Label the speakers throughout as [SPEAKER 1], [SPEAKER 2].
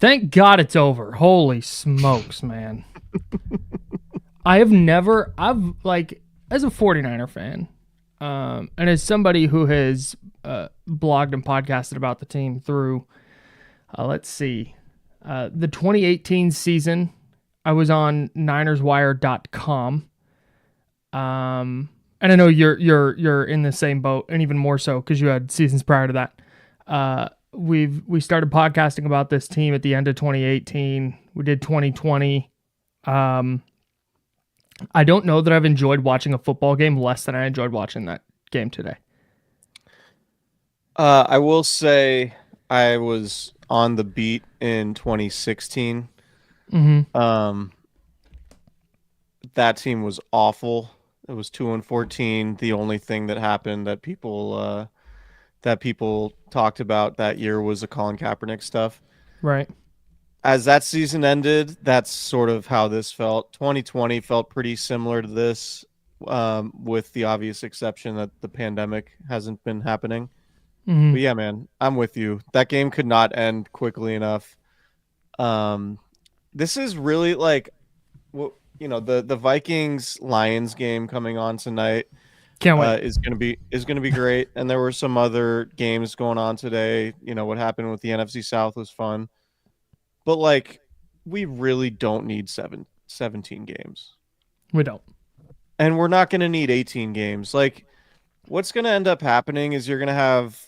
[SPEAKER 1] Thank God it's over. Holy smokes, man. I've like, as a 49er fan, and as somebody who has blogged and podcasted about the team through, let's see, the 2018 season, I was on NinersWire.com. And I know you're in the same boat, and even more so because you had seasons prior to that. We started podcasting about this team at the end of 2018. We did 2020. I don't know that I've enjoyed watching a football game less than I enjoyed watching that game today.
[SPEAKER 2] I will say I was on the beat in 2016.
[SPEAKER 1] Mm-hmm.
[SPEAKER 2] That team was awful. It was 2-14. The only thing that happened that people talked about that year was the Colin Kaepernick stuff.
[SPEAKER 1] Right.
[SPEAKER 2] As that season ended, that's sort of how this felt. 2020 felt pretty similar to this, with the obvious exception that the pandemic hasn't been happening.
[SPEAKER 1] Mm-hmm.
[SPEAKER 2] But yeah, man, I'm with you. That game could not end quickly enough. This is really like, the Vikings-Lions game coming on tonight.
[SPEAKER 1] Can't wait.
[SPEAKER 2] Is gonna be great. And there were some other games going on today. What happened with the NFC South was fun. But, like, we really don't need 17 games.
[SPEAKER 1] We don't.
[SPEAKER 2] And we're not going to need 18 games. Like, what's going to end up happening is you're going to have,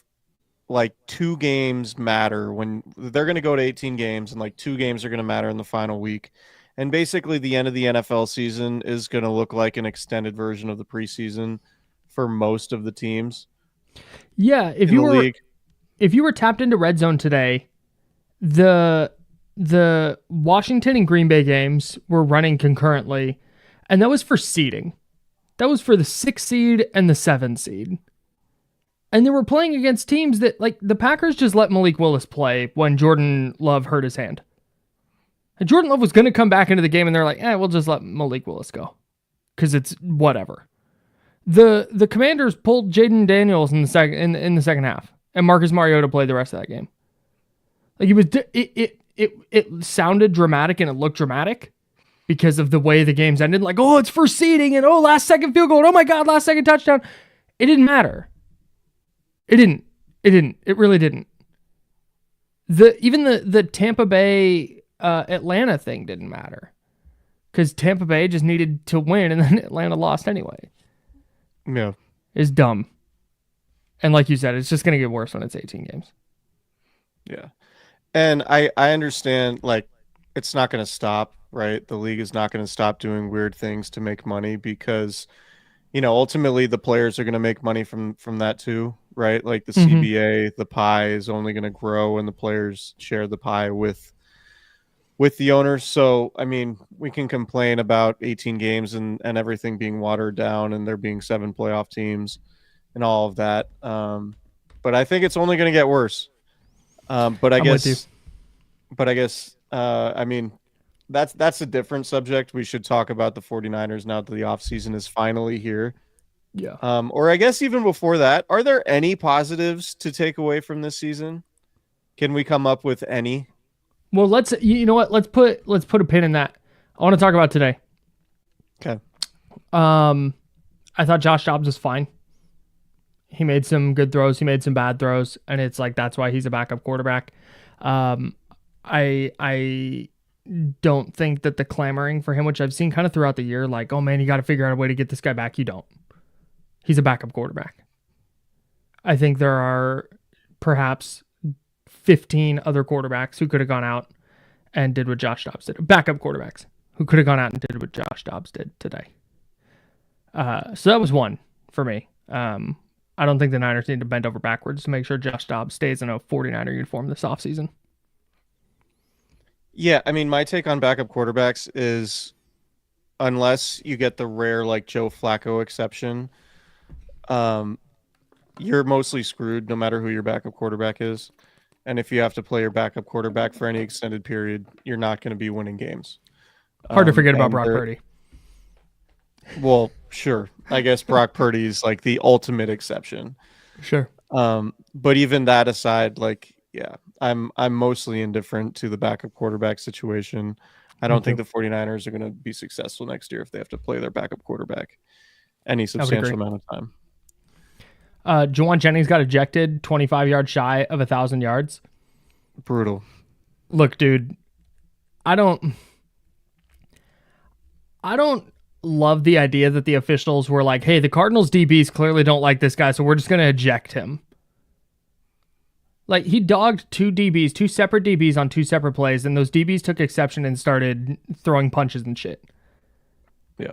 [SPEAKER 2] like, 2 games matter when they're going to go to 18 games, and, like, 2 games are going to matter in the final week. And basically the end of the NFL season is going to look like an extended version of the preseason for most of the teams.
[SPEAKER 1] Yeah, if you were tapped into Red Zone today, the Washington and Green Bay games were running concurrently, and that was for seeding. That was for the 6 seed and the 7 seed. And they were playing against teams that, like, the Packers just let Malik Willis play when Jordan Love hurt his hand. And Jordan Love was going to come back into the game, and they're like, we'll just let Malik Willis go because it's whatever. The Commanders pulled Jaden Daniels in the second half, and Marcus Mariota played the rest of that game. Like, it sounded dramatic and it looked dramatic because of the way the games ended. Like, it's for seeding, and last second field goal, and oh my God, last second touchdown. It didn't matter. It didn't. It really didn't. Even the Tampa Bay Atlanta thing didn't matter because Tampa Bay just needed to win, and then Atlanta lost anyway.
[SPEAKER 2] Yeah.
[SPEAKER 1] It's dumb. And like you said, it's just going to get worse when it's 18 games.
[SPEAKER 2] Yeah. And I understand, like, it's not going to stop, right? The league is not going to stop doing weird things to make money because, ultimately the players are going to make money from that too, right? Like the CBA, the pie is only going to grow and the players share the pie with the owners. So, I mean, we can complain about 18 games and everything being watered down and there being 7 playoff teams and all of that. But I think it's only going to get worse. But I guess, I mean, that's a different subject. We should talk about the 49ers now that the offseason is finally here.
[SPEAKER 1] Yeah.
[SPEAKER 2] Or I guess even before that, are there any positives to take away from this season? Can we come up with any?
[SPEAKER 1] Well, you know what? Let's put a pin in that. I want to talk about today.
[SPEAKER 2] Okay.
[SPEAKER 1] I thought Josh Dobbs was fine. He made some good throws. He made some bad throws, and it's like that's why he's a backup quarterback. I don't think that the clamoring for him, which I've seen kind of throughout the year, like, oh man, you got to figure out a way to get this guy back. You don't. He's a backup quarterback. I think there are perhaps 15 other quarterbacks who could have gone out and did what Josh Dobbs did. Backup quarterbacks who could have gone out and did what Josh Dobbs did today. So that was one for me. I don't think the Niners need to bend over backwards to make sure Josh Dobbs stays in a 49er uniform this offseason.
[SPEAKER 2] Yeah, I mean, my take on backup quarterbacks is unless you get the rare, like, Joe Flacco exception, you're mostly screwed no matter who your backup quarterback is. And if you have to play your backup quarterback for any extended period, you're not going to be winning games.
[SPEAKER 1] Hard to forget about Brock Purdy.
[SPEAKER 2] Well, sure. I guess Brock Purdy is like the ultimate exception.
[SPEAKER 1] Sure.
[SPEAKER 2] But even that aside, like, yeah, I'm mostly indifferent to the backup quarterback situation. I
[SPEAKER 1] Me
[SPEAKER 2] don't think
[SPEAKER 1] too.
[SPEAKER 2] the 49ers are going to be successful next year if they have to play their backup quarterback any
[SPEAKER 1] I would agree.
[SPEAKER 2] substantial amount of time.
[SPEAKER 1] Juwan Jennings got ejected 25 yards shy of 1,000 yards.
[SPEAKER 2] Brutal.
[SPEAKER 1] Look, dude, I don't love the idea that the officials were like, hey, the Cardinals DBs clearly don't like this guy, so we're just going to eject him. Like, he dogged two separate DBs on two separate plays, and those DBs took exception and started throwing punches and shit.
[SPEAKER 2] Yeah.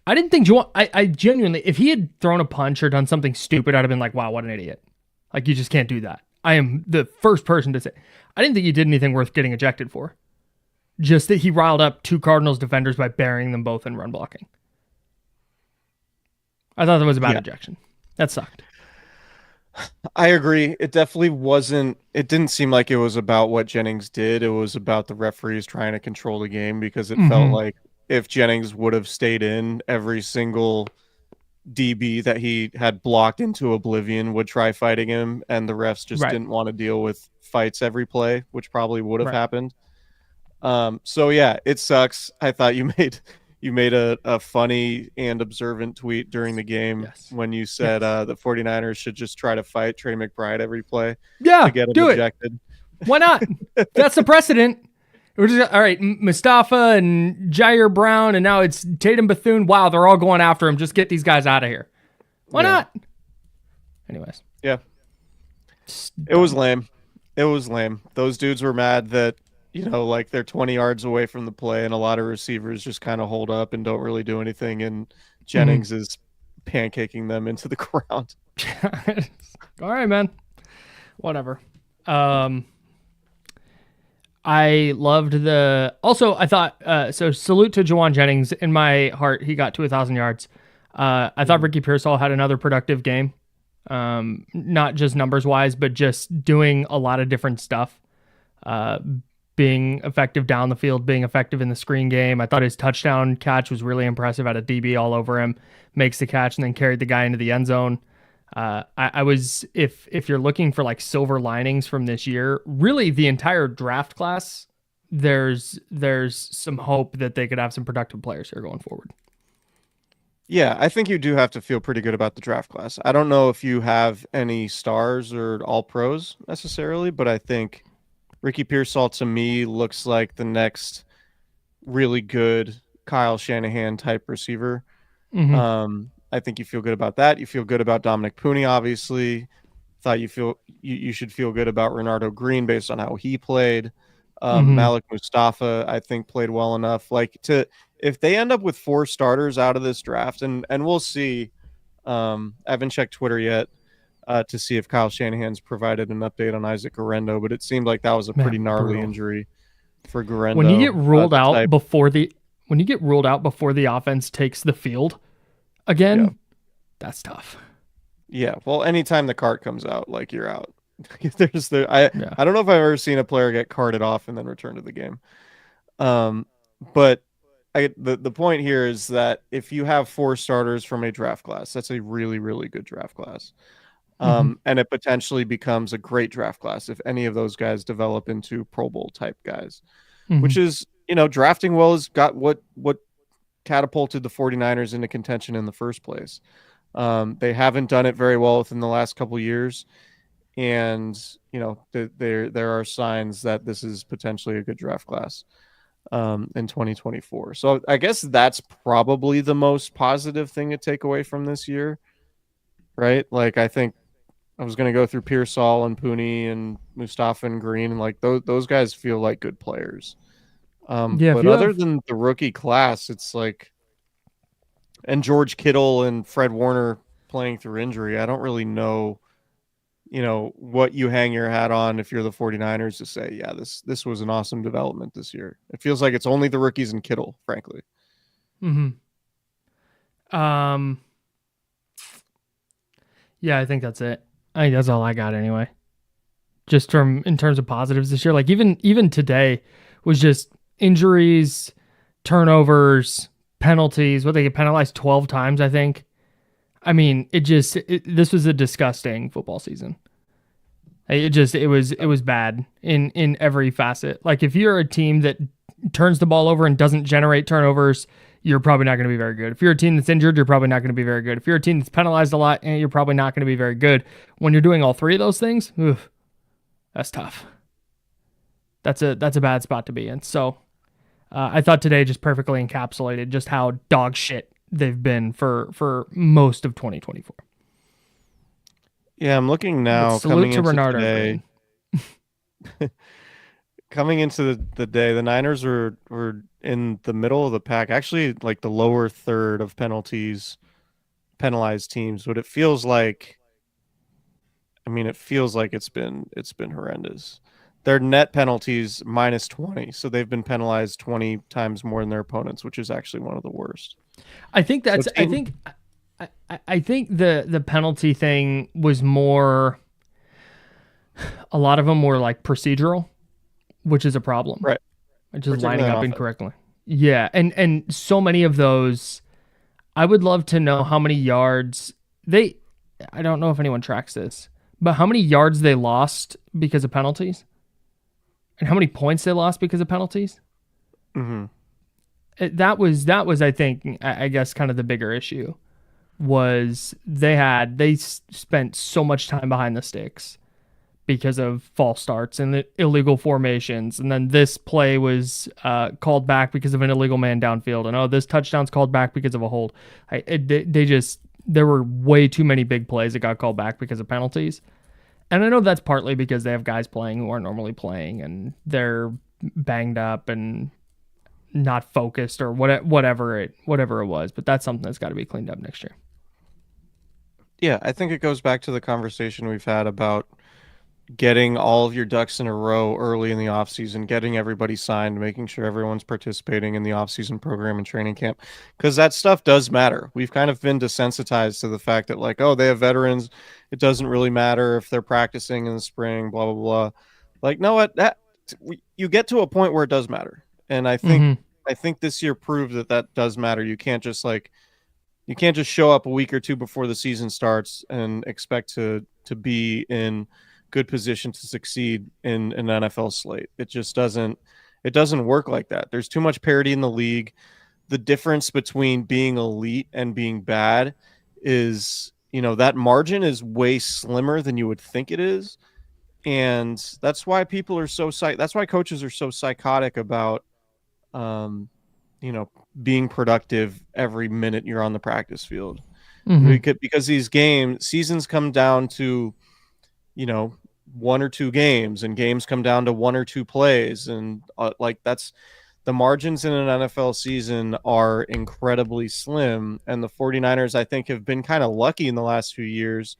[SPEAKER 1] I didn't think I genuinely, if he had thrown a punch or done something stupid, I'd have been like, wow, what an idiot. Like, you just can't do that. I am the first person to say. I didn't think he did anything worth getting ejected for. Just that he riled up two Cardinals defenders by burying them both in run blocking. I thought that was a bad ejection. That sucked.
[SPEAKER 2] I agree. It definitely wasn't. It didn't seem like it was about what Jennings did. It was about the referees trying to control the game, because it felt like if Jennings would have stayed in, every single DB that he had blocked into oblivion would try fighting him, and the refs just didn't want to deal with fights every play, which probably would have happened. So yeah, it sucks. I thought you made a funny and observant tweet during the game when you said the 49ers should just try to fight Trey McBride every play to get him ejected.
[SPEAKER 1] Why not? That's the precedent. We're just, all right, Mustafa and Jair Brown, and now it's Tatum Bethune. Wow, they're all going after him. Just get these guys out of here. Why not? Anyways.
[SPEAKER 2] Yeah. It was lame. It was lame. Those dudes were mad that, like, they're 20 yards away from the play, and a lot of receivers just kind of hold up and don't really do anything, and Jennings is pancaking them into the ground.
[SPEAKER 1] All right, man. Whatever. I loved I thought, so salute to Juwan Jennings. In my heart, he got to 1,000 yards. I thought Ricky Pearsall had another productive game. Not just numbers wise, but just doing a lot of different stuff. Being effective down the field, being effective in the screen game. I thought his touchdown catch was really impressive. Had a DB all over him, makes the catch, and then carried the guy into the end zone. I was, if you're looking for like silver linings from this year, really the entire draft class, there's some hope that they could have some productive players here going forward.
[SPEAKER 2] Yeah, I think you do have to feel pretty good about the draft class. I don't know if you have any stars or all pros necessarily, but I think Ricky Pearsall to me looks like the next really good Kyle Shanahan type receiver. I think you feel good about that. You feel good about Dominic Pooney, obviously. Thought you should feel good about Renardo Green based on how he played. Malik Mustafa, I think, played well enough. If they end up with 4 starters out of this draft, and we'll see. I haven't checked Twitter yet to see if Kyle Shanahan's provided an update on Isaac Guerrero, but it seemed like that was a pretty gnarly injury for Guerrero.
[SPEAKER 1] When you get ruled out before the offense takes the field again, that's tough.
[SPEAKER 2] Yeah, well, anytime the cart comes out, like, you're out. I don't know if I've ever seen a player get carted off and then return to the game. But the point here is that if you have 4 starters from a draft class, that's a really, really good draft class. And it potentially becomes a great draft class if any of those guys develop into Pro Bowl type guys, which is, drafting well has got what catapulted the 49ers into contention in the first place. They haven't done it very well within the last couple of years. And, there are signs that this is potentially a good draft class in 2024. So I guess that's probably the most positive thing to take away from this year, right? Like, I think I was going to go through Pearsall and Pooney and Mustafa and Green, and like those guys feel like good players. But other than the rookie class, it's like, and George Kittle and Fred Warner playing through injury, I don't really know, what you hang your hat on if you're the 49ers to say, yeah, this was an awesome development this year. It feels like it's only the rookies and Kittle, frankly.
[SPEAKER 1] Yeah, I think that's it. I think that's all I got anyway. Just in terms of positives this year, like even today was just injuries, turnovers, penalties. What, they get penalized 12 times, I think. I mean, this was a disgusting football season. It was bad in every facet. Like if you're a team that turns the ball over and doesn't generate turnovers, you're probably not going to be very good. If you're a team that's injured, you're probably not going to be very good. If you're a team that's penalized a lot, you're probably not going to be very good. When you're doing all three of those things, that's tough. That's a bad spot to be in. So I thought today just perfectly encapsulated just how dog shit they've been for most of 2024.
[SPEAKER 2] Yeah, I'm looking now.
[SPEAKER 1] But salute to Bernard today.
[SPEAKER 2] Coming into the day, the Niners were in the middle of the pack, actually like the lower third of penalized teams. But it feels like, it's been horrendous. Their net penalties minus 20, so they've been penalized 20 times more than their opponents, which is actually one of the worst.
[SPEAKER 1] I think that's. I think the penalty thing was more. A lot of them were like procedural, which is a problem,
[SPEAKER 2] right?
[SPEAKER 1] Just lining up incorrectly. Yeah, and so many of those. I would love to know how many yards they. I don't know if anyone tracks this, but how many yards they lost because of penalties, and how many points they lost because of penalties.
[SPEAKER 2] Mm-hmm.
[SPEAKER 1] That was I think I guess kind of the bigger issue was they spent so much time behind the sticks because of false starts and the illegal formations, and then this play was called back because of an illegal man downfield, and this touchdown's called back because of a hold. There were way too many big plays that got called back because of penalties, and I know that's partly because they have guys playing who aren't normally playing and they're banged up and not focused or whatever it was, but that's something that's got to be cleaned up next year.
[SPEAKER 2] Yeah, I think it goes back to the conversation we've had about getting all of your ducks in a row early in the offseason, getting everybody signed, making sure everyone's participating in the offseason program and training camp, because that stuff does matter. We've kind of been desensitized to the fact that, like, they have veterans. It doesn't really matter if they're practicing in the spring, blah, blah, blah. Like, no, you get to a point where it does matter. And I think this year proved that does matter. You can't just show up a week or two before the season starts and expect to be in good position to succeed in an NFL slate. It just doesn't work like that. There's too much parity in the league. The difference between being elite and being bad is, that margin is way slimmer than you would think it is. And that's why people are that's why coaches are so psychotic about, being productive every minute you're on the practice field. Because these seasons come down to, one or two games, and games come down to one or two plays. And that's the margins in an NFL season are incredibly slim. And the 49ers, I think, have been kind of lucky in the last few years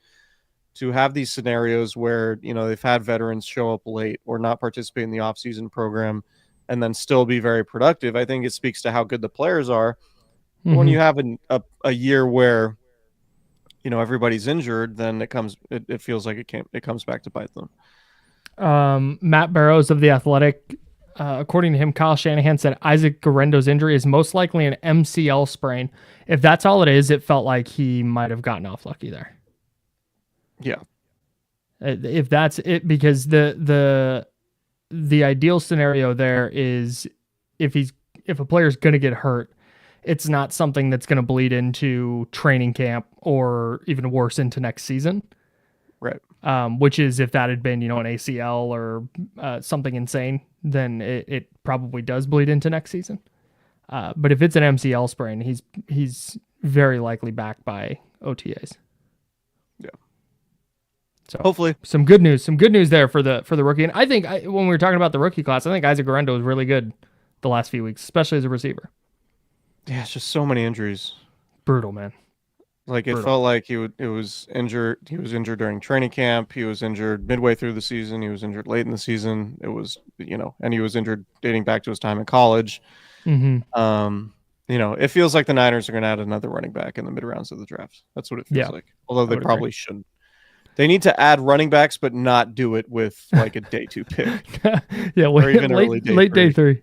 [SPEAKER 2] to have these scenarios where, they've had veterans show up late or not participate in the offseason program and then still be very productive. I think it speaks to how good the players are. When you have a year where, everybody's injured, then it feels like it comes back to bite them.
[SPEAKER 1] Matt Barrows of The Athletic, according to him, Kyle Shanahan said Isaac Guerendo's injury is most likely an MCL sprain. If that's all it is, it felt like he might have gotten off lucky there.
[SPEAKER 2] Yeah.
[SPEAKER 1] If that's it, because the ideal scenario there is if a player's going to get hurt, it's not something that's going to bleed into training camp or even worse into next season.
[SPEAKER 2] Right.
[SPEAKER 1] Which is if that had been, an ACL or something insane, then it probably does bleed into next season. But if it's an MCL sprain, he's very likely back by OTAs.
[SPEAKER 2] Yeah.
[SPEAKER 1] So
[SPEAKER 2] hopefully
[SPEAKER 1] some good news there for the rookie. And I think when we were talking about the rookie class, I think Isaac Guerendo was really good the last few weeks, especially as a receiver.
[SPEAKER 2] Yeah, it's just so many injuries.
[SPEAKER 1] Brutal, man.
[SPEAKER 2] Like it felt like he was injured. He was injured during training camp. He was injured midway through the season. He was injured late in the season. It was, and he was injured dating back to his time in college. It feels like the Niners are going to add another running back in the mid rounds of the draft. That's what it feels like. Although they probably shouldn't. They need to add running backs, but not do it with like a day 2 pick.
[SPEAKER 1] Yeah, or even late day 3.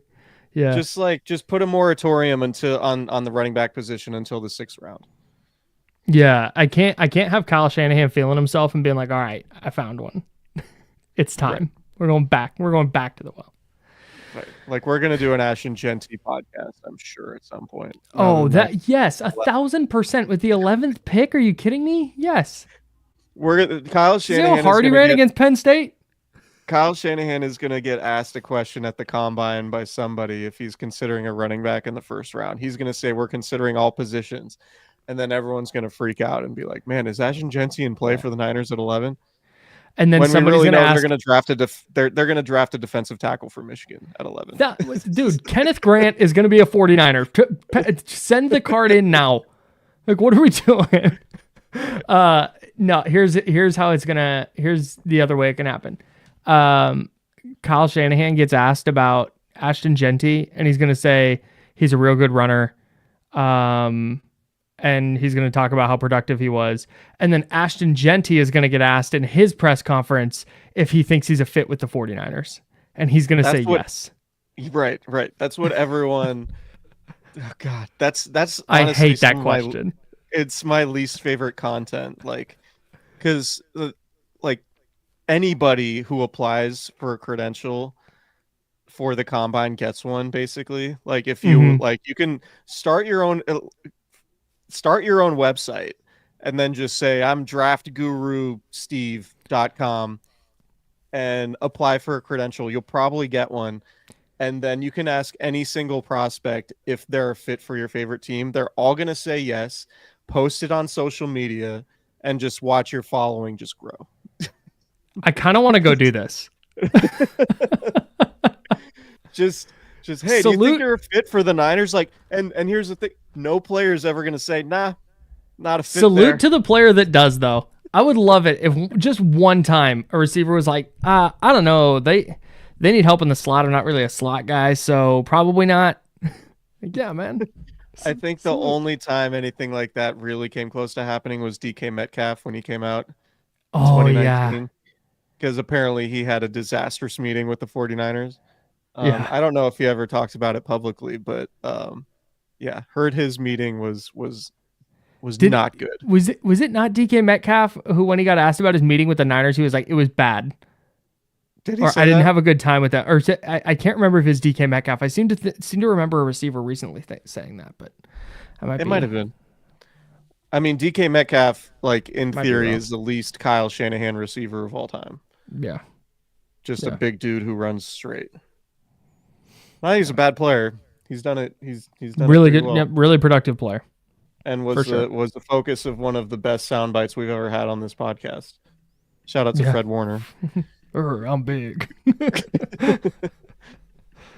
[SPEAKER 1] Yeah,
[SPEAKER 2] just put a moratorium on the running back position until the 6th round.
[SPEAKER 1] Yeah, I can't have Kyle Shanahan feeling himself and being like, all right, I found one. It's time.
[SPEAKER 2] Right.
[SPEAKER 1] We're going back. We're going back to the well.
[SPEAKER 2] Right. Like we're gonna do an Ashton Genty podcast, I'm sure, at some point.
[SPEAKER 1] Oh, yes, 1,000% with the 11th pick. Are you kidding me? Yes.
[SPEAKER 2] Kyle
[SPEAKER 1] See how
[SPEAKER 2] Shanahan
[SPEAKER 1] hard he ran against Penn State?
[SPEAKER 2] Kyle Shanahan is gonna get asked a question at the combine by somebody if he's considering a running back in the first round. He's gonna say we're considering all positions, and then everyone's gonna freak out and be like, "Man, is Ashton Genty in play for the Niners at 11?"
[SPEAKER 1] And then
[SPEAKER 2] when
[SPEAKER 1] somebody's
[SPEAKER 2] we really
[SPEAKER 1] going to
[SPEAKER 2] know
[SPEAKER 1] ask,
[SPEAKER 2] they're going to draft a defensive tackle for Michigan at 11.
[SPEAKER 1] Dude, Kenneth Grant is going to be a 49er. Send the card in now. Like, what are we doing? No, here's how it's gonna. Here's the other way it can happen. Kyle Shanahan gets asked about Ashton Genty, and he's gonna say he's a real good runner. And he's going to talk about how productive he was. And then Ashton Genty is going to get asked in his press conference if he thinks he's a fit with the 49ers. And he's going to say yes.
[SPEAKER 2] Right. That's what everyone... Oh, God. That's honestly
[SPEAKER 1] I hate that question.
[SPEAKER 2] It's my least favorite content. Like, because, like, anybody who applies for a credential for the combine gets one, basically. Like, if you, you can start your own website and then just say I'm draftgurusteve.com and apply for a credential. You'll probably get one. And then you can ask any single prospect if they're a fit for your favorite team. They're all going to say yes. Post it on social media and just watch your following just grow.
[SPEAKER 1] I kind of want to go do this.
[SPEAKER 2] Just hey, do you think you're a fit for the Niners? Like, and here's the thing: no player is ever going to say, "Nah, not a fit."
[SPEAKER 1] Salute to the player that does, though. I would love it if just one time a receiver was like, I don't know, they need help in the slot. I'm not really a slot guy, so probably not. Yeah, man.
[SPEAKER 2] I think the only time anything like that really came close to happening was DK Metcalf when he came out.
[SPEAKER 1] Oh, yeah.
[SPEAKER 2] Because apparently he had a disastrous meeting with the 49ers.
[SPEAKER 1] Yeah.
[SPEAKER 2] I don't know if he ever talks about it publicly, but yeah, heard his meeting was not good.
[SPEAKER 1] Was it not DK Metcalf who, when he got asked about his meeting with the Niners, he was like, it was bad.
[SPEAKER 2] Did he?
[SPEAKER 1] Or
[SPEAKER 2] say
[SPEAKER 1] I didn't
[SPEAKER 2] that?
[SPEAKER 1] have a good time with that. Or I can't remember if it's DK Metcalf. I seem to remember a receiver recently saying that, but
[SPEAKER 2] it might have been. I mean, DK Metcalf, like in theory, is the least Kyle Shanahan receiver of all time.
[SPEAKER 1] Yeah,
[SPEAKER 2] just a big dude who runs straight. Well, he's a bad player. He's done it. He's done
[SPEAKER 1] really
[SPEAKER 2] it
[SPEAKER 1] good,
[SPEAKER 2] well.
[SPEAKER 1] really productive player,
[SPEAKER 2] and was the focus of one of the best sound bites we've ever had on this podcast. Shout out to Fred Warner.
[SPEAKER 1] I'm big.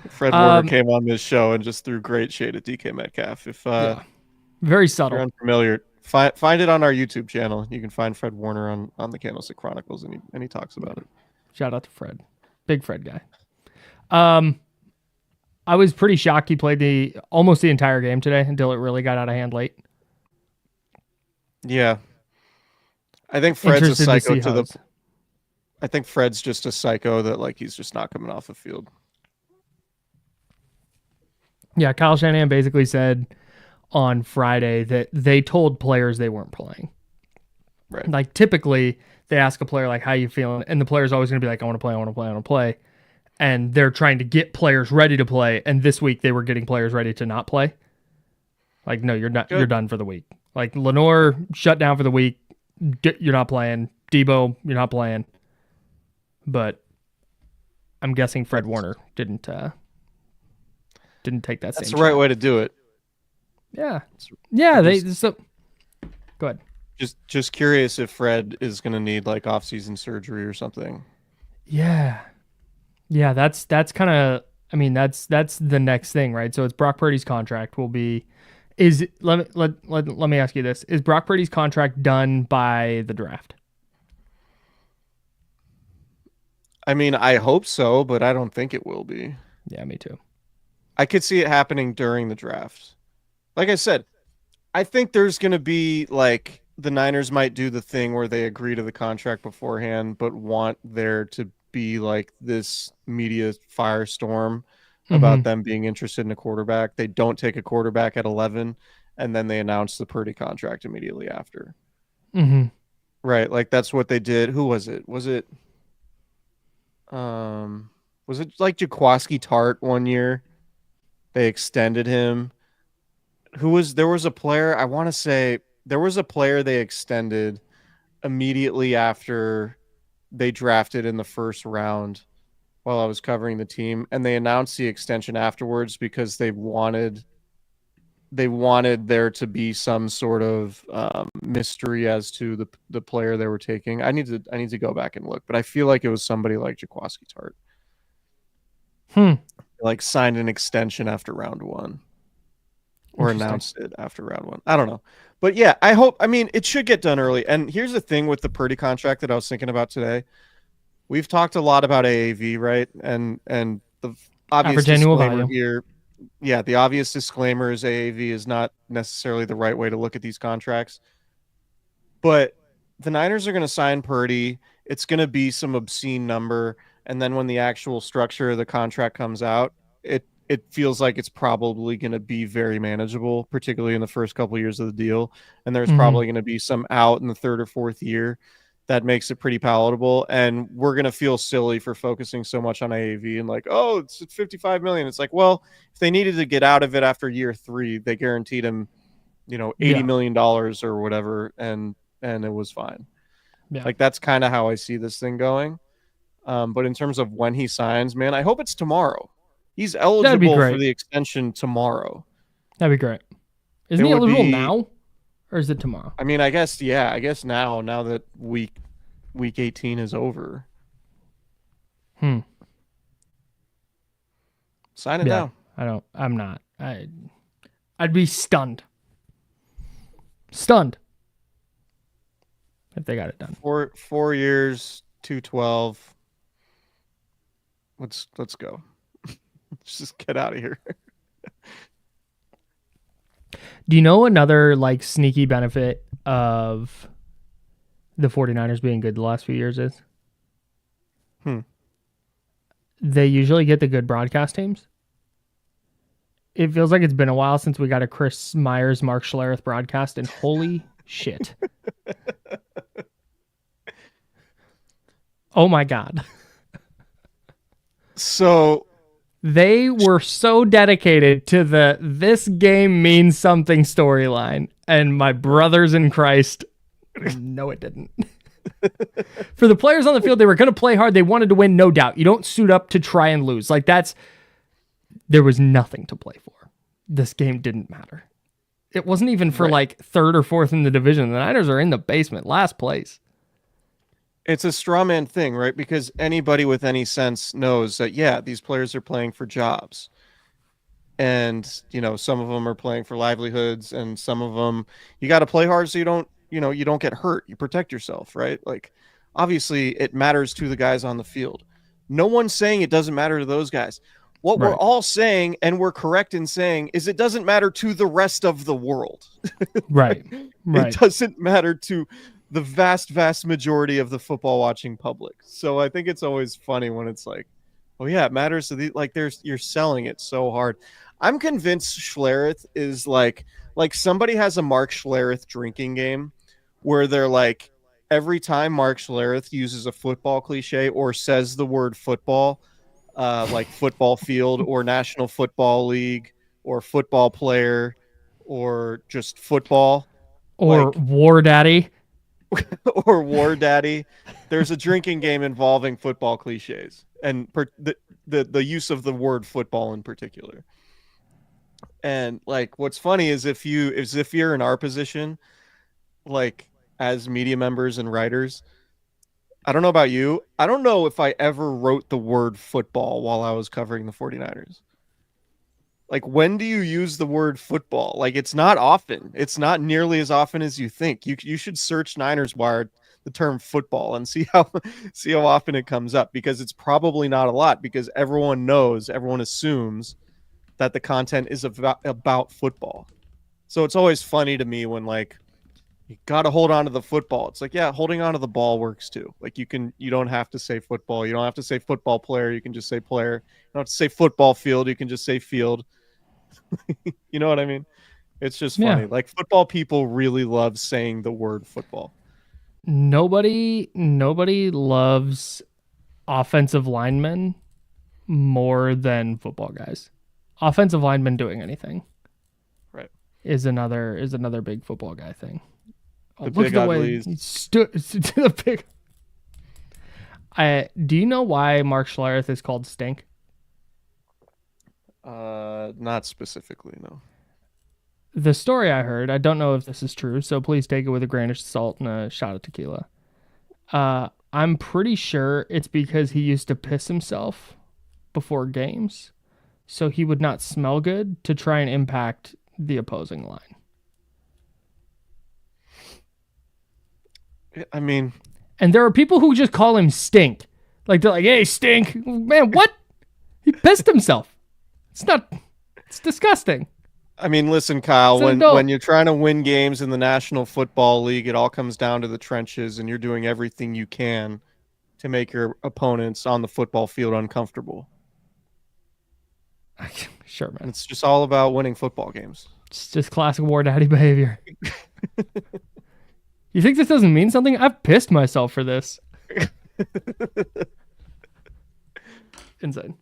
[SPEAKER 2] Fred Warner came on this show and just threw great shade at DK Metcalf. If
[SPEAKER 1] very subtle.
[SPEAKER 2] If you're unfamiliar, find it on our YouTube channel. You can find Fred Warner on the Candlestick Chronicles, and he talks about it.
[SPEAKER 1] Shout out to Fred, big Fred guy. I was pretty shocked he played almost the entire game today until it really got out of hand late.
[SPEAKER 2] Yeah, I think Fred's a psycho I think Fred's just a psycho that like he's just not coming off the field.
[SPEAKER 1] Yeah, Kyle Shanahan basically said on Friday that they told players they weren't playing.
[SPEAKER 2] Right.
[SPEAKER 1] Like typically they ask a player like, how you feeling? And the player's always going to be like, I want to play. And they're trying to get players ready to play. And this week they were getting players ready to not play. Like, no, you're not. Good. You're done for the week. Like Lenore shut down for the week. You're not playing. Debo, you're not playing. But I'm guessing Fred Warner didn't take that same.
[SPEAKER 2] That's the right way to do it.
[SPEAKER 1] Yeah. Yeah. Go ahead.
[SPEAKER 2] Just curious if Fred is going to need like off-season surgery or something.
[SPEAKER 1] Yeah. Yeah. That's kind of, I mean, that's the next thing, right? So it's Brock Purdy's contract will be, let me ask you this. Is Brock Purdy's contract done by the draft?
[SPEAKER 2] I mean, I hope so, but I don't think it will be.
[SPEAKER 1] Yeah, me too.
[SPEAKER 2] I could see it happening during the draft. Like I said, I think there's going to be like the Niners might do the thing where they agree to the contract beforehand, but want there to be like this media firestorm about them being interested in a quarterback. They don't take a quarterback at 11, and then they announce the Purdy contract immediately after.
[SPEAKER 1] Mm-hmm.
[SPEAKER 2] Right. Like that's what they did. Who was it? Was it Was it like Jaquaski Tart one year? They extended him. There was a player, I want to say there was a player they extended immediately after they drafted in the first round while I was covering the team, and they announced the extension afterwards because they wanted there to be some sort of mystery as to the player they were taking. I need to go back and look, but I feel like it was somebody like Jaquaski Tart. Like signed an extension after round one, or announced it after round one. I don't know, but yeah, I hope. I mean, it should get done early. And here's the thing with the Purdy contract that I was thinking about today. We've talked a lot about AAV, right? And the obvious
[SPEAKER 1] Average annual
[SPEAKER 2] disclaimer
[SPEAKER 1] value.
[SPEAKER 2] here, yeah, the obvious disclaimer is AAV is not necessarily the right way to look at these contracts. But the Niners are going to sign Purdy. It's going to be some obscene number, and then when the actual structure of the contract comes out, it feels like it's probably going to be very manageable, particularly in the first couple of years of the deal. And there's probably going to be some out in the third or fourth year that makes it pretty palatable. And we're going to feel silly for focusing so much on AAV and like, oh, it's 55 million. It's like, well, if they needed to get out of it after year 3, they guaranteed him, $80 million or whatever. And it was fine.
[SPEAKER 1] Yeah.
[SPEAKER 2] Like, that's kind of how I see this thing going. But in terms of when he signs, man, I hope it's tomorrow. He's eligible for the extension tomorrow.
[SPEAKER 1] That'd be great. Isn't he eligible now? Or is it tomorrow?
[SPEAKER 2] I mean, I guess now that week 18 is over. Sign it now.
[SPEAKER 1] I'm not. I'd be stunned. Stunned. If they got it done.
[SPEAKER 2] 4 years, 212. Let's go. Let's just get out of here.
[SPEAKER 1] Do you know another like sneaky benefit of the 49ers being good the last few years is? They usually get the good broadcast teams. It feels like it's been a while since we got a Chris Myers, Mark Schlereth broadcast, and holy shit. Oh my God.
[SPEAKER 2] So
[SPEAKER 1] they were so dedicated to the this game means something storyline, and my brothers in Christ, no, it didn't. For the players on the field, they were going to play hard. They wanted to win, no doubt. You don't suit up to try and lose. Like there was nothing to play for. This game didn't matter. It wasn't even for like third or fourth in the division. The Niners are in the basement, last place.
[SPEAKER 2] It's a straw man thing, right? Because anybody with any sense knows that, yeah, these players are playing for jobs. And, some of them are playing for livelihoods, and some of them, you got to play hard so you don't get hurt. You protect yourself, right? Like, obviously, it matters to the guys on the field. No one's saying it doesn't matter to those guys. What we're all saying, and we're correct in saying, is it doesn't matter to the rest of the world.
[SPEAKER 1] Right.
[SPEAKER 2] It doesn't matter to the vast, vast majority of the football watching public. So I think it's always funny when it's like, oh yeah, it matters to you're selling it so hard. I'm convinced Schlereth is like somebody has a Mark Schlereth drinking game where they're like, every time Mark Schlereth uses a football cliche or says the word football, like football field or National Football League or football player or just football
[SPEAKER 1] or War Daddy.
[SPEAKER 2] Or War Daddy, there's a drinking game involving football cliches and the use of the word football in particular. And like, what's funny is if you're in our position, like as media members and writers, I don't know about you, I don't know if I ever wrote the word football while I was covering the 49ers. Like, when do you use the word football? Like, it's not often. It's not nearly as often as you think. You should search Niners Wire the term football and see how often it comes up, because it's probably not a lot, because everyone assumes that the content is about football. So it's always funny to me when like, you got to hold on to the football. It's like, yeah, holding on to the ball works too. Like you don't have to say football. You don't have to say football player. You can just say player. You don't have to say football field. You can just say field. You know what I mean? It's just funny. Yeah. Like football people really love saying the word football.
[SPEAKER 1] Nobody loves offensive linemen more than football guys. Offensive linemen doing anything,
[SPEAKER 2] Right,
[SPEAKER 1] is another big football guy thing. Oh,
[SPEAKER 2] the
[SPEAKER 1] look
[SPEAKER 2] big
[SPEAKER 1] at the way
[SPEAKER 2] uglies.
[SPEAKER 1] he stood. The big. Do you know why Mark Schlereth is called Stink?
[SPEAKER 2] Not specifically, no.
[SPEAKER 1] The story I heard, I don't know if this is true, so please take it with a grain of salt and a shot of tequila. I'm pretty sure it's because he used to piss himself before games, so he would not smell good to try and impact the opposing line.
[SPEAKER 2] I mean,
[SPEAKER 1] And there are people who just call him Stink. Like, they're like, hey, Stink. Man, what? He pissed himself. It's disgusting.
[SPEAKER 2] I mean, listen, Kyle,
[SPEAKER 1] So
[SPEAKER 2] when you're trying to win games in the National Football League, it all comes down to the trenches, and you're doing everything you can to make your opponents on the football field uncomfortable.
[SPEAKER 1] Sure,
[SPEAKER 2] And
[SPEAKER 1] man.
[SPEAKER 2] it's just all about winning football games.
[SPEAKER 1] It's just classic war daddy behavior. You think this doesn't mean something? I've pissed myself for this. Insane.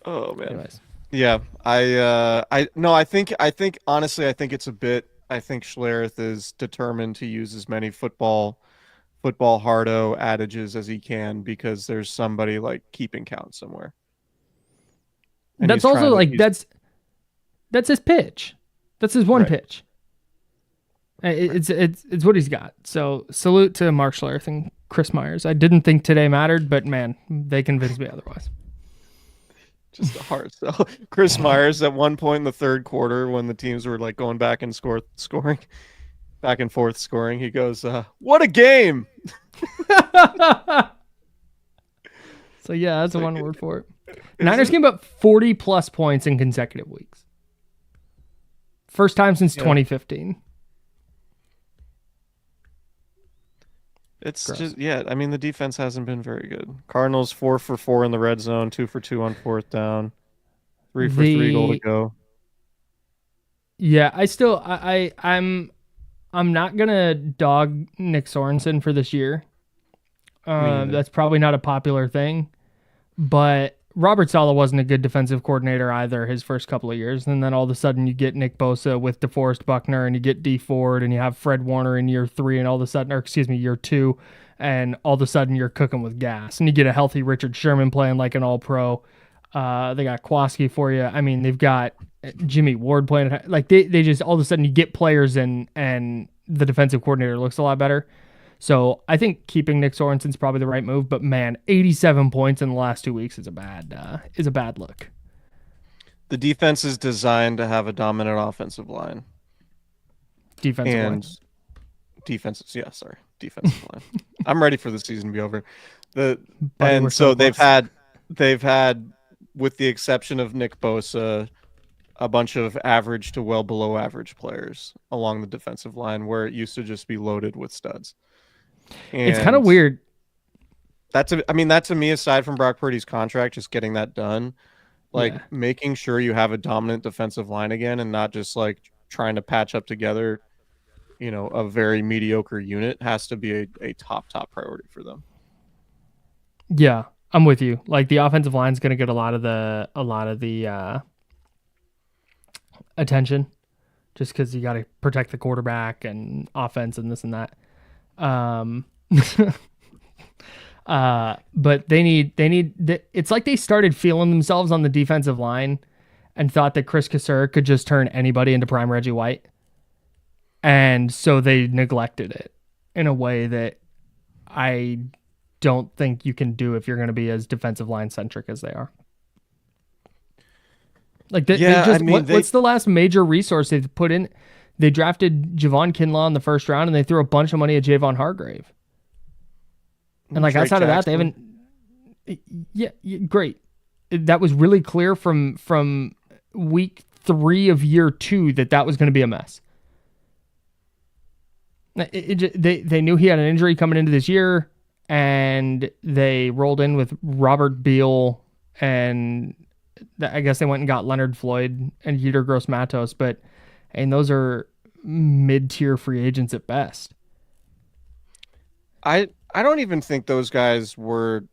[SPEAKER 2] Oh man.
[SPEAKER 1] Anyways.
[SPEAKER 2] Yeah, I think honestly, I think it's a bit. I think Schlereth is determined to use as many football hardo adages as he can because there's somebody like keeping count somewhere. And
[SPEAKER 1] That's also like that's his pitch. That's his one pitch. It's what he's got. So salute to Mark Schlereth and Chris Myers. I didn't think today mattered, but man, they convinced me otherwise.
[SPEAKER 2] Just a hard sell. Chris Myers at one point in the third quarter when the teams were like going back and scoring, back and forth scoring, he goes, "What a game!"
[SPEAKER 1] So yeah, that's one word for it. Niners came up 40 plus points in consecutive weeks. First time since 2015.
[SPEAKER 2] It's just, I mean, the defense hasn't been very good. Cardinals 4 for 4 in the red zone, 2 for 2 on fourth down, 3 for 3 goal to go.
[SPEAKER 1] Yeah, I'm not gonna dog Nick Sorensen for this year. That's probably not a popular thing, but Robert Saleh wasn't a good defensive coordinator either his first couple of years. And then all of a sudden you get Nick Bosa with DeForest Buckner and you get Dee Ford and you have Fred Warner in year 3 and all of a sudden, year 2, and all of a sudden you're cooking with gas. And you get a healthy Richard Sherman playing like an all-pro. They got Kowalski for you. I mean, they've got Jimmy Ward playing. Like they just all of a sudden you get players in and the defensive coordinator looks a lot better. So I think keeping Nick Sorensen's probably the right move, but man, 87 points in the last 2 weeks is a bad look.
[SPEAKER 2] The defense is designed to have a dominant offensive line.
[SPEAKER 1] Defensive line.
[SPEAKER 2] I'm ready for the season to be over.
[SPEAKER 1] Buddy,
[SPEAKER 2] and so
[SPEAKER 1] close.
[SPEAKER 2] they've had, with the exception of Nick Bosa, a bunch of average to well below average players along the defensive line where it used to just be loaded with studs. And
[SPEAKER 1] it's kind of weird.
[SPEAKER 2] That to me, aside from Brock Purdy's contract, just getting that done, making sure you have a dominant defensive line again and not just like trying to patch up together, a very mediocre unit has to be a top priority for them.
[SPEAKER 1] Yeah, I'm with you. Like the offensive line's going to get a lot of the attention just because you got to protect the quarterback and offense and this and that. But they need it's like they started feeling themselves on the defensive line and thought that Chris Kassir could just turn anybody into prime Reggie White. And so they neglected it in a way that I don't think you can do if you're going to be as defensive line centric as they are. Like what's the last major resource they've put in? They drafted Javon Kinlaw in the first round, and they threw a bunch of money at Javon Hargrave. And like outside of that, they haven't. Yeah, great. That was really clear from week 3 of year 2 that was going to be a mess. They knew he had an injury coming into this year, and they rolled in with Robert Beal, and I guess they went and got Leonard Floyd and Yetur Gross-Matos, and those are mid-tier free agents at best.
[SPEAKER 2] I don't even think those guys were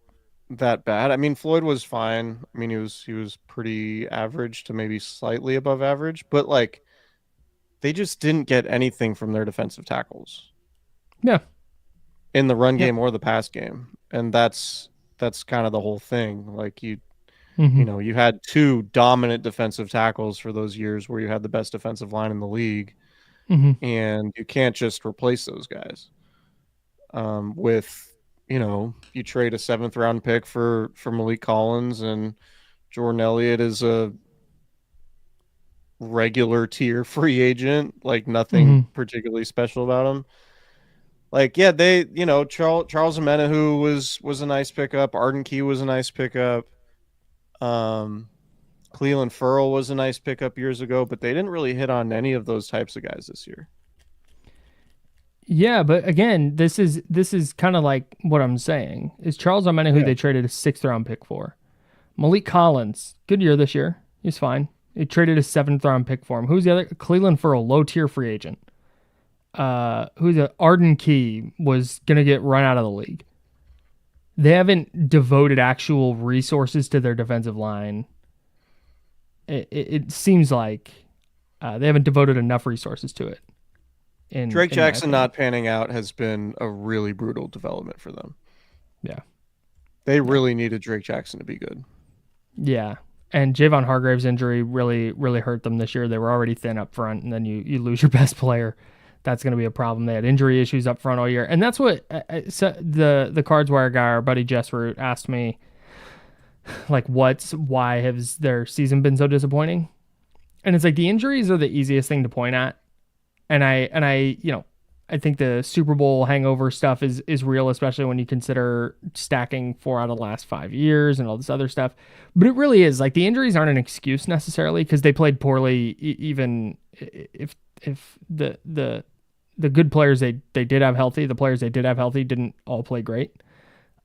[SPEAKER 2] that bad. I mean, Floyd was fine. I mean, he was pretty average to maybe slightly above average, but like they just didn't get anything from their defensive tackles
[SPEAKER 1] Yeah.
[SPEAKER 2] in the run
[SPEAKER 1] Yep.
[SPEAKER 2] game or the pass game. And that's kind of the whole thing. Like
[SPEAKER 1] Hmm.
[SPEAKER 2] you had two dominant defensive tackles for those years where you had the best defensive line in the league,
[SPEAKER 1] Hmm.
[SPEAKER 2] and you can't just replace those guys. With you trade a seventh round pick for Malik Collins, and Jordan Elliott is a regular tier free agent, like nothing
[SPEAKER 1] Hmm.
[SPEAKER 2] particularly special about him. Like, yeah, Charles Amenahu was a nice pickup. Arden Key was a nice pickup. Um, Cleveland Furl was a nice pickup years ago, but they didn't really hit on any of those types of guys this year.
[SPEAKER 1] Yeah, but again, this is kind of like what I'm saying. Is Charles Omena who
[SPEAKER 2] Yeah.
[SPEAKER 1] they traded a sixth round pick for? Malik Collins, good year this year. He's fine. They traded a seventh round pick for him. Who's the other? Cleveland Furl, low tier free agent. Who's the Arden Key was gonna get run out of the league. They haven't devoted actual resources to their defensive line. It seems like they haven't devoted enough resources to it.
[SPEAKER 2] Drake
[SPEAKER 1] In my
[SPEAKER 2] Jackson
[SPEAKER 1] opinion,
[SPEAKER 2] not panning out has been a really brutal development for them.
[SPEAKER 1] yeah,
[SPEAKER 2] They
[SPEAKER 1] yeah.
[SPEAKER 2] really needed Drake Jackson to be good.
[SPEAKER 1] Yeah. And Javon Hargrave's injury really, really hurt them this year. They were already thin up front, and then you lose your best player. That's going to be a problem. They had injury issues up front all year, and that's what so the Cards Wire guy, our buddy Jess Root, asked me, like, why has their season been so disappointing? And it's like the injuries are the easiest thing to point at, and I I think the Super Bowl hangover stuff is real, especially when you consider stacking 4 out of the last 5 years and all this other stuff. But it really is like the injuries aren't an excuse necessarily because they played poorly. Even if the good players they did have healthy, the players they did have healthy didn't all play great.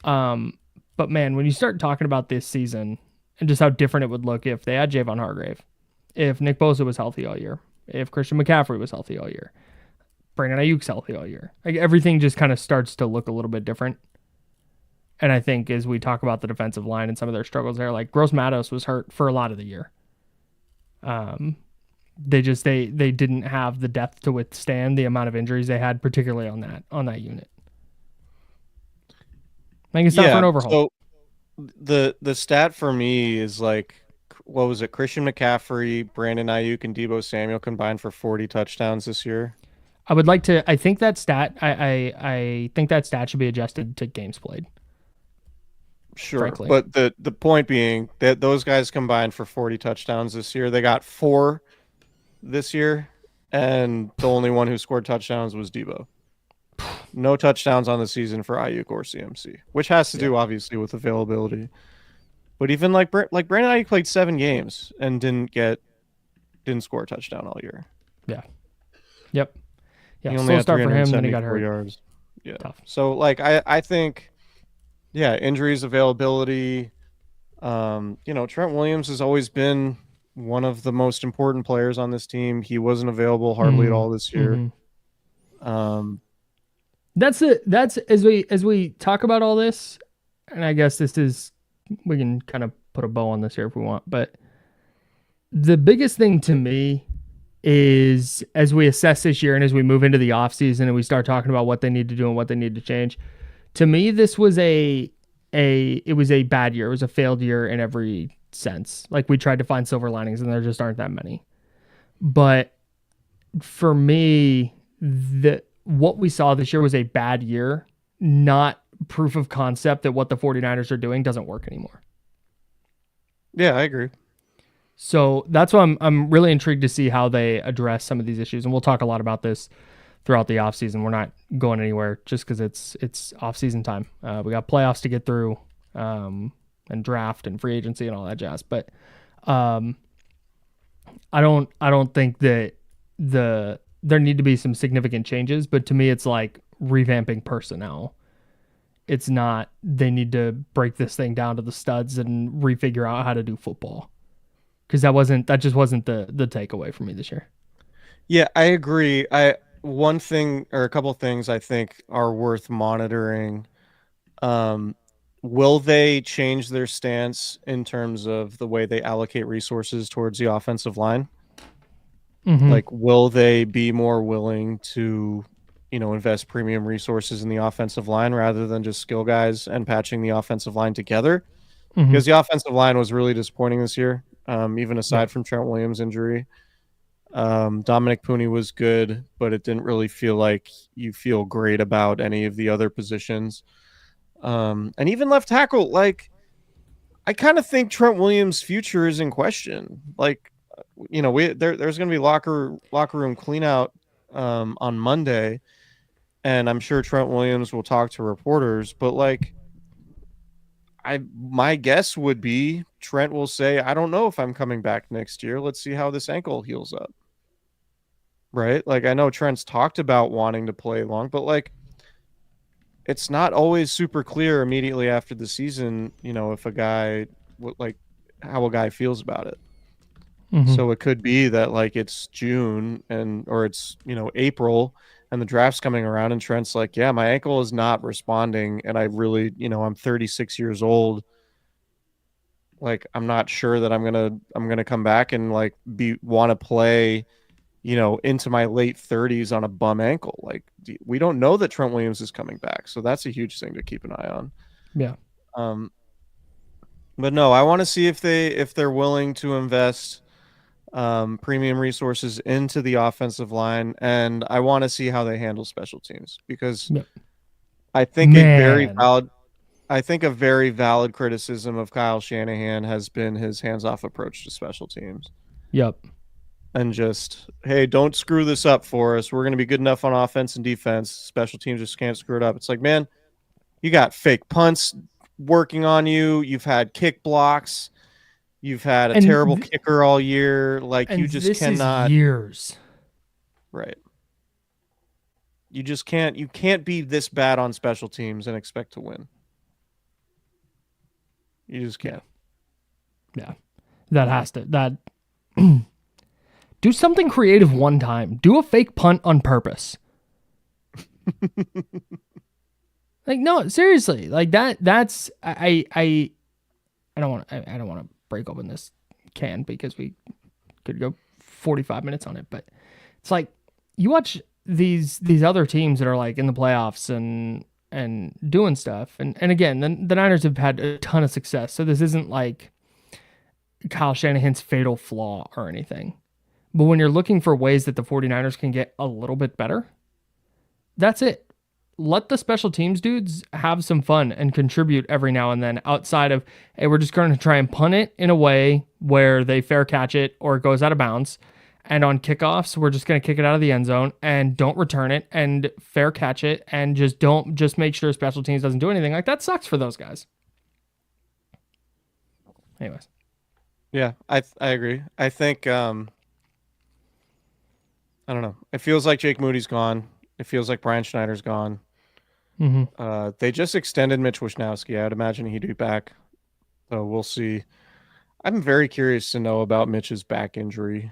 [SPEAKER 1] Um, but man, when you start talking about this season and just how different it would look if they had Javon Hargrave, if Nick Bosa was healthy all year, if Christian McCaffrey was healthy all year, Brandon Ayuk's healthy all year. Like everything just kind of starts to look a little bit different. And I think as we talk about the defensive line and some of their struggles there, like Gross Matos was hurt for a lot of the year. Um, they didn't have the depth to withstand the amount of injuries they had, particularly on that unit. I think it's time for
[SPEAKER 2] Yeah.
[SPEAKER 1] an overhaul.
[SPEAKER 2] So the stat for me is like, what was it? Christian McCaffrey, Brandon Ayuk, and Debo Samuel combined for 40 touchdowns this year.
[SPEAKER 1] I would like to. I think that stat. I think that stat should be adjusted to games played.
[SPEAKER 2] Sure,
[SPEAKER 1] Frankly,
[SPEAKER 2] but the point being that those guys combined for 40 touchdowns this year. They got four this year, and the only one who scored touchdowns was Debo. No touchdowns on the season for Ayuk or CMC, which has to
[SPEAKER 1] yeah,
[SPEAKER 2] do obviously with availability. But even like Brandon Ayuk played 7 games and didn't score a touchdown all year.
[SPEAKER 1] yeah, yep, yeah.
[SPEAKER 2] He only
[SPEAKER 1] Slow
[SPEAKER 2] had
[SPEAKER 1] start for him, then he got
[SPEAKER 2] 374
[SPEAKER 1] hurt.
[SPEAKER 2] yards. Yeah.
[SPEAKER 1] Tough.
[SPEAKER 2] So like I think yeah, injuries, availability. Trent Williams has always been one of the most important players on this team. He wasn't available hardly at
[SPEAKER 1] Mm-hmm.
[SPEAKER 2] all this year.
[SPEAKER 1] Mm-hmm.
[SPEAKER 2] Um,
[SPEAKER 1] That's it. That's as we talk about all this, and I guess this is we can kind of put a bow on this here if we want, but the biggest thing to me is as we assess this year and as we move into the offseason and we start talking about what they need to do and what they need to change, to me this was it was a bad year. It was a failed year in every sense. Like we tried to find silver linings and there just aren't that many. But for me, the what we saw this year was a bad year, not proof of concept that what the 49ers are doing doesn't work anymore.
[SPEAKER 2] yeah, I agree.
[SPEAKER 1] So that's why I'm really intrigued to see how they address some of these issues. And we'll talk a lot about this throughout the offseason. We're not going anywhere just because it's offseason time. We got playoffs to get through, and draft and free agency and all that jazz. But um, I don't think that there need to be some significant changes. But to me, it's like revamping personnel. It's not they need to break this thing down to the studs and refigure out how to do football. Because that just wasn't the takeaway for me this year.
[SPEAKER 2] Yeah, I agree. I one thing or a couple things I think are worth monitoring. Um, Will they change their stance in terms of the way they allocate resources towards the offensive line?
[SPEAKER 1] Mm-hmm.
[SPEAKER 2] Like, will they be more willing to, invest premium resources in the offensive line rather than just skill guys and patching the offensive line together?
[SPEAKER 1] Mm-hmm.
[SPEAKER 2] Because the offensive line was really disappointing this year, even
[SPEAKER 1] Yeah.
[SPEAKER 2] aside from Trent Williams' injury. Dominic Pooney was good, but it didn't really feel like you feel great about any of the other positions. And even left tackle, like, I kind of think Trent Williams' future is in question. Like, there's going to be locker room cleanout on Monday, and I'm sure Trent Williams will talk to reporters. But like, my guess would be Trent will say, "I don't know if I'm coming back next year. Let's see how this ankle heals up." Right? Like, I know Trent's talked about wanting to play long, but like, it's not always super clear immediately after the season, if a guy like how a guy feels about it.
[SPEAKER 1] Mm-hmm.
[SPEAKER 2] So it could be that like it's June or it's, April and the draft's coming around and Trent's like, yeah, my ankle is not responding. And I really, I'm 36 years old. Like, I'm not sure that I'm gonna come back and like want to play, into my late 30s on a bum ankle. Like, we don't know that Trent Williams is coming back. So that's a huge thing to keep an eye on.
[SPEAKER 1] Yeah.
[SPEAKER 2] Um, but no, I want to see if they're willing to invest premium resources into the offensive line, and I want to see how they handle special teams because
[SPEAKER 1] Yep.
[SPEAKER 2] I think
[SPEAKER 1] Man.
[SPEAKER 2] a very valid criticism of Kyle Shanahan has been his hands-off approach to special teams.
[SPEAKER 1] Yep.
[SPEAKER 2] And just, hey, don't screw this up for us. We're going to be good enough on offense and defense. Special teams just can't screw it up. It's like, man, you got fake punts working on you. You've had kick blocks. You've had a terrible kicker all year. Like,
[SPEAKER 1] And
[SPEAKER 2] you just
[SPEAKER 1] this is
[SPEAKER 2] cannot.
[SPEAKER 1] years.
[SPEAKER 2] Right. You can't be this bad on special teams and expect to win. You just can't.
[SPEAKER 1] Yeah. That has to that do something creative one time. Do a fake punt on purpose. Like, no, seriously. Like that's I don't want to break open this can because we could go 45 minutes on it, but it's like you watch these other teams that are like in the playoffs and doing stuff. And again, the Niners have had a ton of success. So this isn't like Kyle Shanahan's fatal flaw or anything. But when you're looking for ways that the 49ers can get a little bit better, that's it. Let the special teams dudes have some fun and contribute every now and then outside of, hey, we're just going to try and punt it in a way where they fair catch it or it goes out of bounds. And on kickoffs, we're just going to kick it out of the end zone and don't return it and fair catch it and just make sure special teams doesn't do anything. Like, that sucks for those guys. Anyways.
[SPEAKER 2] Yeah, I agree. I think I don't know. It feels like Jake Moody's gone. It feels like Brian Schneider's gone.
[SPEAKER 1] Mm-hmm.
[SPEAKER 2] They just extended Mitch Wishnowsky. I'd imagine he'd be back. So we'll see. I'm very curious to know about Mitch's back injury.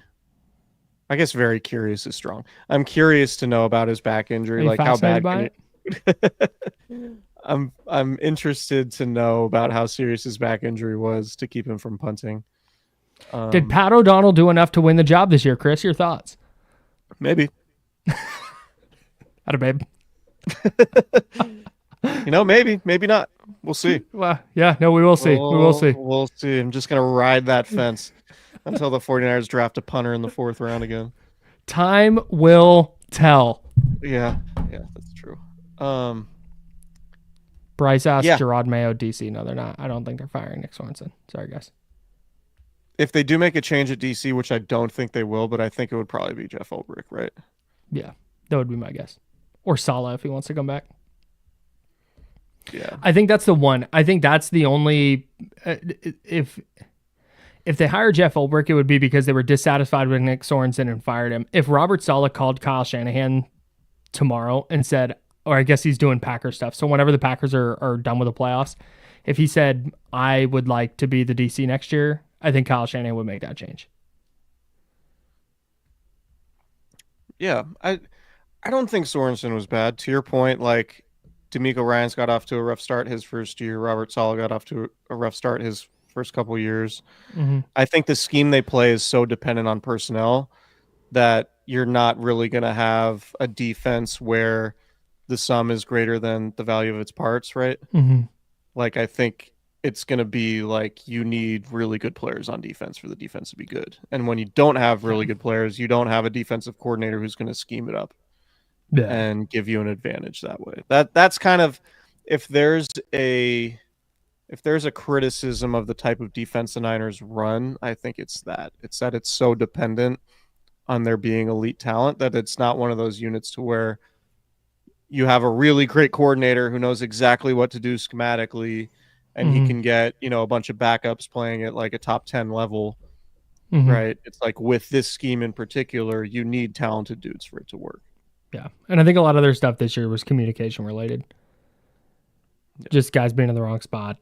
[SPEAKER 2] I guess very curious is strong. I'm curious to know about his back injury, like how bad
[SPEAKER 1] by
[SPEAKER 2] it? I'm interested to know about how serious his back injury was to keep him from punting.
[SPEAKER 1] Did Pat O'Donnell do enough to win the job this year, Chris? Your thoughts?
[SPEAKER 2] Maybe.
[SPEAKER 1] Atta babe.
[SPEAKER 2] Maybe not. We'll see.
[SPEAKER 1] Well, yeah, no, we will see. We will see.
[SPEAKER 2] We'll see. I'm just going to ride that fence until the 49ers draft a punter in the 4th round again.
[SPEAKER 1] Time will tell.
[SPEAKER 2] Yeah, that's true.
[SPEAKER 1] Bryce asked Gerard Mayo, DC. No, they're not. I don't think they're firing Nick Sorensen. Sorry, guys.
[SPEAKER 2] If they do make a change at DC, which I don't think they will, but I think it would probably be Jeff Ulbrich, right?
[SPEAKER 1] Yeah, that would be my guess. Or Saleh if he wants to come back.
[SPEAKER 2] Yeah.
[SPEAKER 1] I think that's the one. I think that's the only... If they hire Jeff Ulbrich, it would be because they were dissatisfied with Nick Sorensen and fired him. If Robert Saleh called Kyle Shanahan tomorrow and said, or I guess he's doing Packer stuff, so whenever the Packers are done with the playoffs, if he said, I would like to be the DC next year, I think Kyle Shanahan would make that change.
[SPEAKER 2] Yeah, I don't think Sorensen was bad. To your point, like, D'Amico Ryans got off to a rough start his first year. Robert Saleh got off to a rough start his first couple of years.
[SPEAKER 1] Mm-hmm.
[SPEAKER 2] I think the scheme they play is so dependent on personnel that you're not really going to have a defense where the sum is greater than the value of its parts, right?
[SPEAKER 1] Mm-hmm.
[SPEAKER 2] Like, I think it's going to be like you need really good players on defense for the defense to be good. And when you don't have really good players, you don't have a defensive coordinator who's going to scheme it up and give you an advantage that way. That's kind of, if there's a criticism of the type of defense the Niners run, I think it's that. It's that it's so dependent on there being elite talent that it's not one of those units to where you have a really great coordinator who knows exactly what to do schematically, and he can get, a bunch of backups playing at like a top 10 level, right? It's like with this scheme in particular, you need talented dudes for it to work.
[SPEAKER 1] Yeah. And I think a lot of their stuff this year was communication related. Yeah. Just guys being in the wrong spot,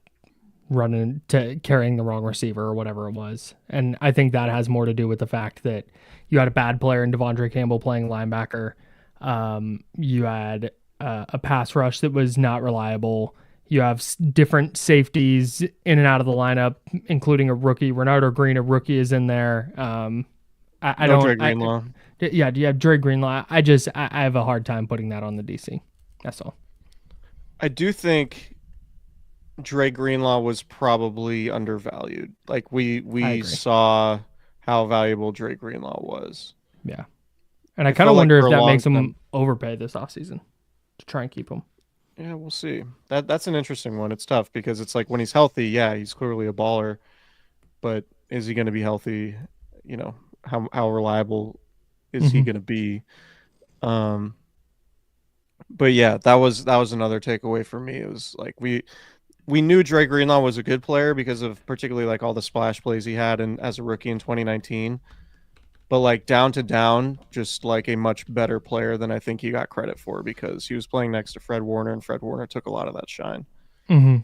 [SPEAKER 1] carrying the wrong receiver or whatever it was. And I think that has more to do with the fact that you had a bad player in Devondre Campbell playing linebacker. You had a pass rush that was not reliable. You have different safeties in and out of the lineup, including a rookie. Renardo Green, a rookie, is in there.
[SPEAKER 2] Dre Greenlaw.
[SPEAKER 1] Yeah, do you have Dre Greenlaw? I have a hard time putting that on the DC. That's all.
[SPEAKER 2] I do think Dre Greenlaw was probably undervalued. Like we saw how valuable Dre Greenlaw was.
[SPEAKER 1] Yeah. And I kind of wonder if that makes him overpay this offseason to try and keep him.
[SPEAKER 2] Yeah, we'll see. That's an interesting one. It's tough because it's like when he's healthy, yeah, he's clearly a baller. But is he going to be healthy? How reliable is he going to be? But yeah, that was another takeaway for me. It was like we knew Dre Greenlaw was a good player because of particularly like all the splash plays he had as a rookie in 2019. But like down to down, just like a much better player than I think he got credit for because he was playing next to Fred Warner, and Fred Warner took a lot of that shine.
[SPEAKER 1] Mm-hmm.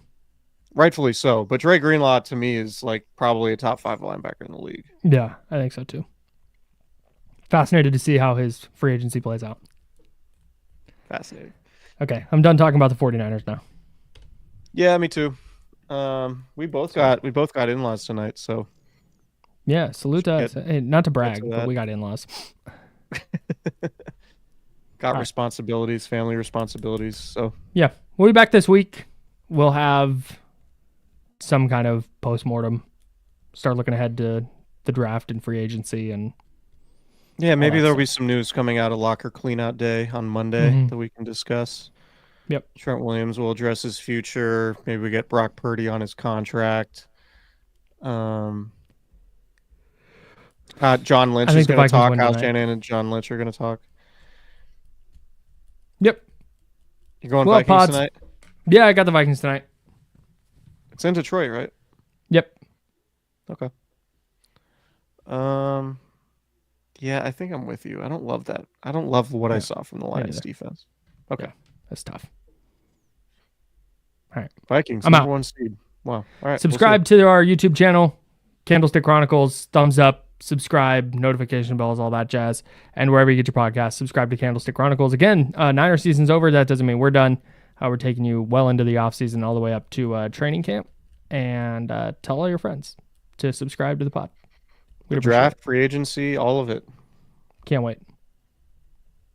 [SPEAKER 2] Rightfully so. But Dre Greenlaw to me is like probably a top 5 linebacker in the league.
[SPEAKER 1] Yeah, I think so too. Fascinated to see how his free agency plays out.
[SPEAKER 2] Fascinating.
[SPEAKER 1] Okay, I'm done talking about the 49ers now.
[SPEAKER 2] Yeah, me too. We both got in-laws tonight, so
[SPEAKER 1] yeah, salute to us. Hey, not to brag, but we got in-laws.
[SPEAKER 2] Got responsibilities, family responsibilities. So
[SPEAKER 1] yeah, we'll be back this week. We'll have some kind of post-mortem. Start looking ahead to the draft and free agency, and
[SPEAKER 2] yeah, maybe there'll be some news coming out of locker cleanout day on Monday that we can discuss.
[SPEAKER 1] Yep.
[SPEAKER 2] Trent Williams will address his future. Maybe we get Brock Purdy on his contract. John Lynch is going to talk. Kyle Shanahan and John Lynch are going to talk.
[SPEAKER 1] Yep.
[SPEAKER 2] You're going Vikings tonight?
[SPEAKER 1] Yeah, I got the Vikings tonight.
[SPEAKER 2] It's in Detroit, right?
[SPEAKER 1] Yep.
[SPEAKER 2] Okay. Yeah, I think I'm with you. I don't love that. I don't love what I saw from the Lions defense. Okay.
[SPEAKER 1] Yeah, that's tough. All right.
[SPEAKER 2] Vikings,
[SPEAKER 1] I'm
[SPEAKER 2] number
[SPEAKER 1] out.
[SPEAKER 2] 1 seed. Wow. All right.
[SPEAKER 1] Subscribe to our YouTube channel, Candlestick Chronicles, thumbs up, subscribe, notification bells, all that jazz. And wherever you get your podcasts, subscribe to Candlestick Chronicles. Again, Niner season's over. That doesn't mean we're done. We're taking you well into the offseason, all the way up to training camp. And tell all your friends to subscribe to the pod.
[SPEAKER 2] Draft, free agency, all of it.
[SPEAKER 1] Can't wait.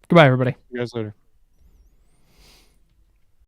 [SPEAKER 1] Goodbye, everybody.
[SPEAKER 2] See you guys later.